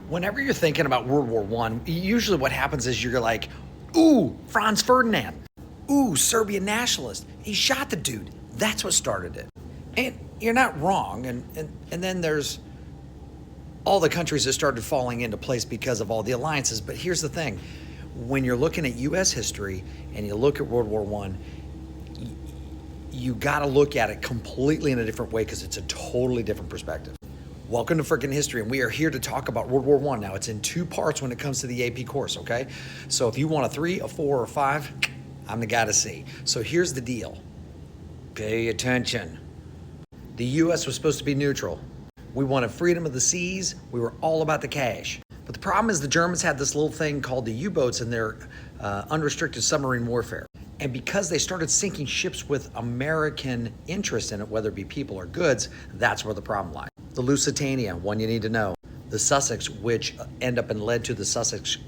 Whenever you're thinking about World War I, usually what happens is you're like, ooh, Franz Ferdinand. Ooh, Serbian nationalist. He shot the dude. That's what started it. And you're not wrong. And then there's all the countries that started falling into place because of all the alliances. But here's the thing. When you're looking at U.S. history and you look at World War I, you got to look at it completely in a different way because it's a totally different perspective. Welcome to Frickin' History, and we are here to talk about World War I. Now, it's in two parts when it comes to the AP course, okay? So if you want a 3, a 4, or a 5, I'm the guy to see. So here's the deal. Pay attention. The U.S. was supposed to be neutral. We wanted freedom of the seas. We were all about the cash. But the problem is the Germans had this little thing called the U-boats and their unrestricted submarine warfare. And because they started sinking ships with American interest in it, whether it be people or goods, that's where the problem lies. The Lusitania, one you need to know. The Sussex, which end up and led to the Sussex,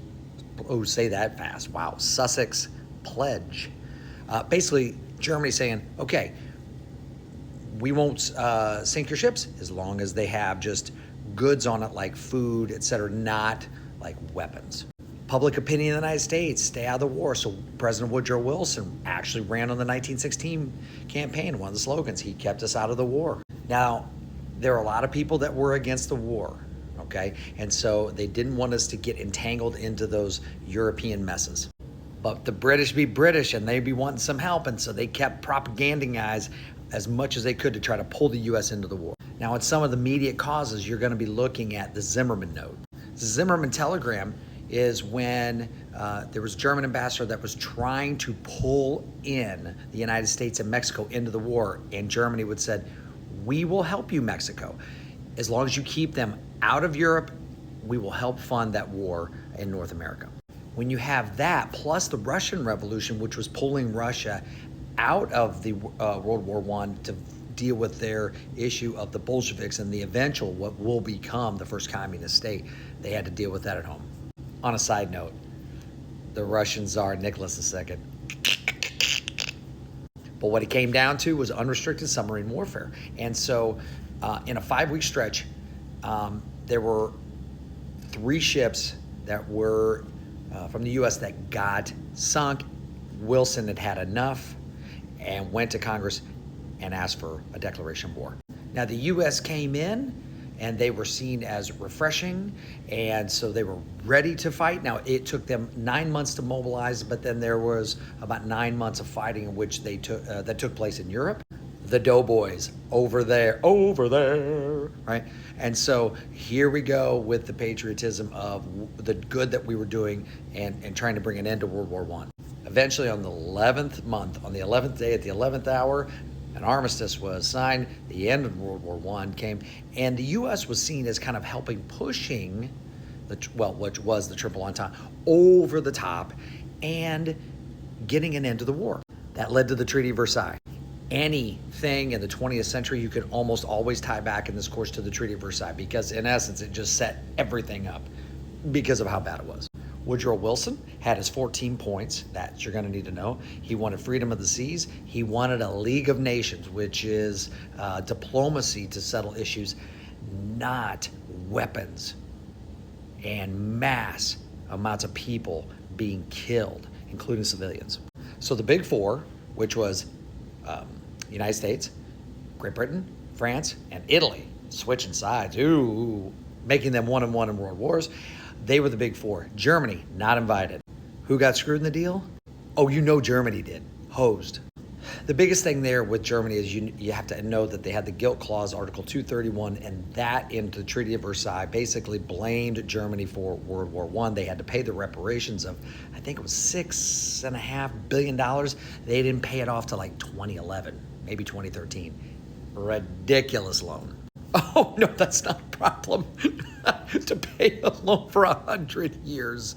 oh, say that fast, wow, Sussex Pledge. Basically, Germany saying, okay, we won't sink your ships as long as they have just goods on it like food, etc., not like weapons. Public opinion in the United States, stay out of the war. So President Woodrow Wilson actually ran on the 1916 campaign. One of the slogans, he kept us out of the war. Now, there are a lot of people that were against the war, okay? And so they didn't want us to get entangled into those European messes. But the British be British and they'd be wanting some help. And so they kept propagandizing as much as they could to try to pull the U.S. into the war. Now, in some of the immediate causes, you're going to be looking at the Zimmerman note. The Zimmerman telegram is when there was a German ambassador that was trying to pull in the United States and Mexico into the war, and Germany would said, we will help you, Mexico. As long as you keep them out of Europe, we will help fund that war in North America. When you have that, plus the Russian Revolution, which was pulling Russia out of the World War I to deal with their issue of the Bolsheviks and the eventual, what will become the first communist state, they had to deal with that at home. On a side note, the Russian Tsar Nicholas II. But what it came down to was unrestricted submarine warfare. And so in a 5-week stretch, there were 3 ships that were from the U.S. that got sunk. Wilson had had enough and went to Congress and asked for a declaration of war. Now, the U.S. came in and they were seen as refreshing, and so they were ready to fight. Now, it took them 9 months to mobilize, but then there was about 9 months of fighting in which they took that took place in Europe. The doughboys over there, right? And so here we go with the patriotism of the good that we were doing and trying to bring an end to World War I. Eventually, on the 11th month, on the 11th day at the 11th hour, an armistice was signed, the end of World War I came, and the U.S. was seen as kind of pushing, which was the Triple Entente, over the top and getting an end to the war. That led to the Treaty of Versailles. Anything in the 20th century, you can almost always tie back in this course to the Treaty of Versailles because, in essence, it just set everything up because of how bad it was. Woodrow Wilson had his 14 points that you're going to need to know. He wanted freedom of the seas. He wanted a League of Nations, which is diplomacy to settle issues, not weapons and mass amounts of people being killed, including civilians. So the Big Four, which was United States, Great Britain, France, and Italy, switching sides, making them 1-1 in world wars. They were the Big Four. Germany, not invited. Who got screwed in the deal? Oh, you know Germany did. Hosed. The biggest thing there with Germany is you have to know that they had the guilt clause, Article 231, and that into the Treaty of Versailles basically blamed Germany for World War I. They had to pay the reparations of, I think it was $6.5 billion. They didn't pay it off till like 2011, maybe 2013. Ridiculous loan. Oh, no, that's not a problem to pay a loan for 100 years.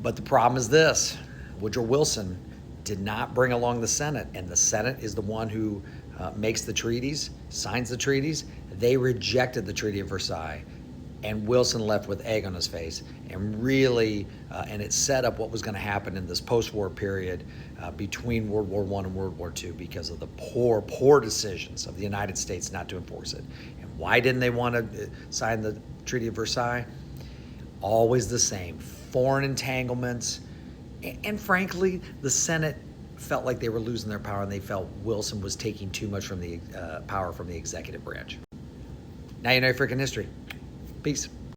But the problem is this. Woodrow Wilson did not bring along the Senate, and the Senate is the one who makes the treaties, signs the treaties. They rejected the Treaty of Versailles, and Wilson left with egg on his face, and really, and it set up what was going to happen in this post-war period between World War I and World War II because of the poor decisions of the United States not to enforce it. And why didn't they want to sign the Treaty of Versailles? always the same: foreign entanglements. And frankly, the Senate felt like they were losing their power, and they felt Wilson was taking too much from the power from the executive branch. Now you know your freaking history. Peace.